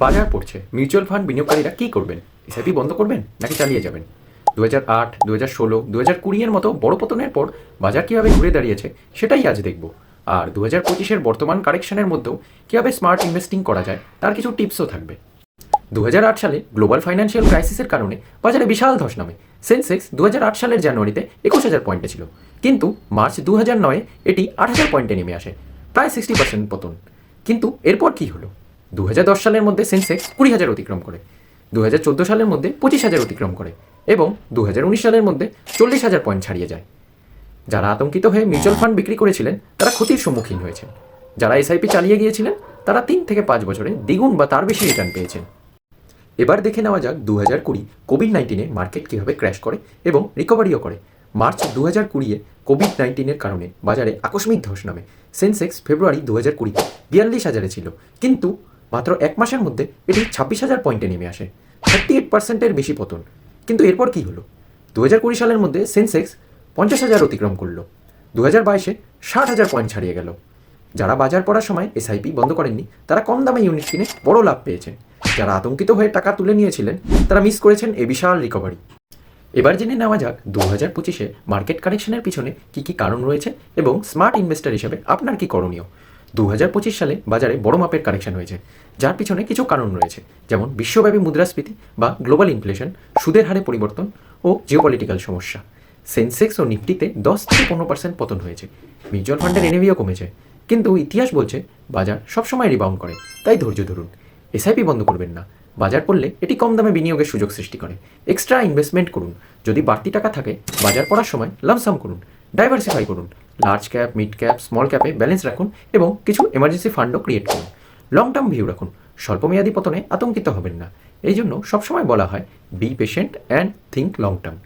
বাজার পড়ছে, mutual fund বিনিয়োগকারীরা কী করবেন? এসআইপি বন্ধ করবেন নাকি চালিয়ে যাবেন? 2008, 2016, 2020 এর মতো বড় পতনের পর বাজার কীভাবে ঘুরে দাঁড়িয়েছে সেটাই আজ দেখব। আর 2025-এর বর্তমান কারেকশনের মধ্যেও কীভাবে স্মার্ট ইনভেস্টিং করা যায় তার কিছু টিপসও থাকবে। 2008 সালে গ্লোবাল ফাইন্যান্সিয়াল ক্রাইসিসের কারণে বাজারে বিশাল ধস নামে। সেন্সেক্স 2008 সালের জানুয়ারিতে 21,000 পয়েন্টে ছিল, কিন্তু মার্চ 2009-এ এটি 8,000 পয়েন্টে নেমে আসে, প্রায় 60% পতন। কিন্তু এরপর কী হলো? 2010 সালের মধ্যে সেন্সেক্স 20,000 অতিক্রম করে, 2014 সালের মধ্যে 25,000 অতিক্রম করে এবং 2019 সালের মধ্যে 40,000 পয়েন্ট ছাড়িয়ে যায়। যারা আতঙ্কিত হয়ে মিউচুয়াল ফান্ড বিক্রি করেছিলেন তারা ক্ষতির সম্মুখীন হয়েছেন। যারা এসআইপি চালিয়ে গিয়েছিলেন তারা 3 থেকে 5 বছরে দ্বিগুণ বা তার বেশি রিটার্ন পেয়েছেন। এবার দেখে নেওয়া যাক 2020 কোভিড-19-এ মার্কেট কীভাবে ক্র্যাশ করে এবং রিকভারিও করে। মার্চ 2020-এ কোভিড-19-এর কারণে বাজারে আকস্মিক ধস নামে। সেন্সেক্স ফেব্রুয়ারি 2020-তে 42,000-এ ছিল, কিন্তু মাত্র এক মাসের মধ্যে এটি 26,000 পয়েন্টে নেমে আসে, 38%-এর বেশি পতন। কিন্তু এরপর কী হলো? 2020 সালের মধ্যে সেন্সেক্স 50,000 অতিক্রম করলো, 2022-এ 60,000 পয়েন্ট ছাড়িয়ে গেল। যারা বাজার পড়ার সময় এসআইপি বন্ধ করেননি তারা কম দামে ইউনিট কিনে বড় লাভ পেয়েছেন। যারা আতঙ্কিত হয়ে টাকা তুলে নিয়েছিলেন তারা মিস করেছেন এই বিশাল রিকভারি। এবার জেনে নেওয়া যাক 2025-এ মার্কেট কারেকশনের পিছনে কী কী কারণ রয়েছে এবং স্মার্ট ইনভেস্টর হিসেবে আপনার কী করণীয়। 2025 সালে বাজারে বড় মাপের কারেকশন হয়েছে, যার পিছনে কিছু কারণ রয়েছে, যেমন বিশ্বব্যাপী মুদ্রাস্ফীতি বা গ্লোবাল ইনফ্লেশন, সুদের হারে পরিবর্তন ও জিওপলিটিক্যাল সমস্যা। সেন্সেক্স ও নিফটিতে 10 থেকে 15% পতন হয়েছে। মিউচুয়াল ফান্ডের এনএভিও কমেছে, কিন্তু ইতিহাস বলছে বাজার সবসময় রিবাউন্ড করে, তাই ধৈর্য ধরুন। এসআইপি বন্ধ করবেন না। বাজার পড়লে এটি কম দামে বিনিয়োগের সুযোগ সৃষ্টি করে। এক্সট্রা ইনভেস্টমেন্ট করুন। যদি বাড়তি টাকা থাকে বাজার পড়ার সময় লামসাম করুন। ডাইভার্সিফাই করুন। Large cap, mid cap, small ক্যাপে ব্যালেন্স রাখুন এবং কিছু এমার্জেন্সি ফান্ডও ক্রিয়েট করুন। লং টার্ম ভিউ রাখুন। স্বল্পমেয়াদী পতনে আতঙ্কিত হবেন না। এই জন্য সবসময় বলা হয় be patient and think long term.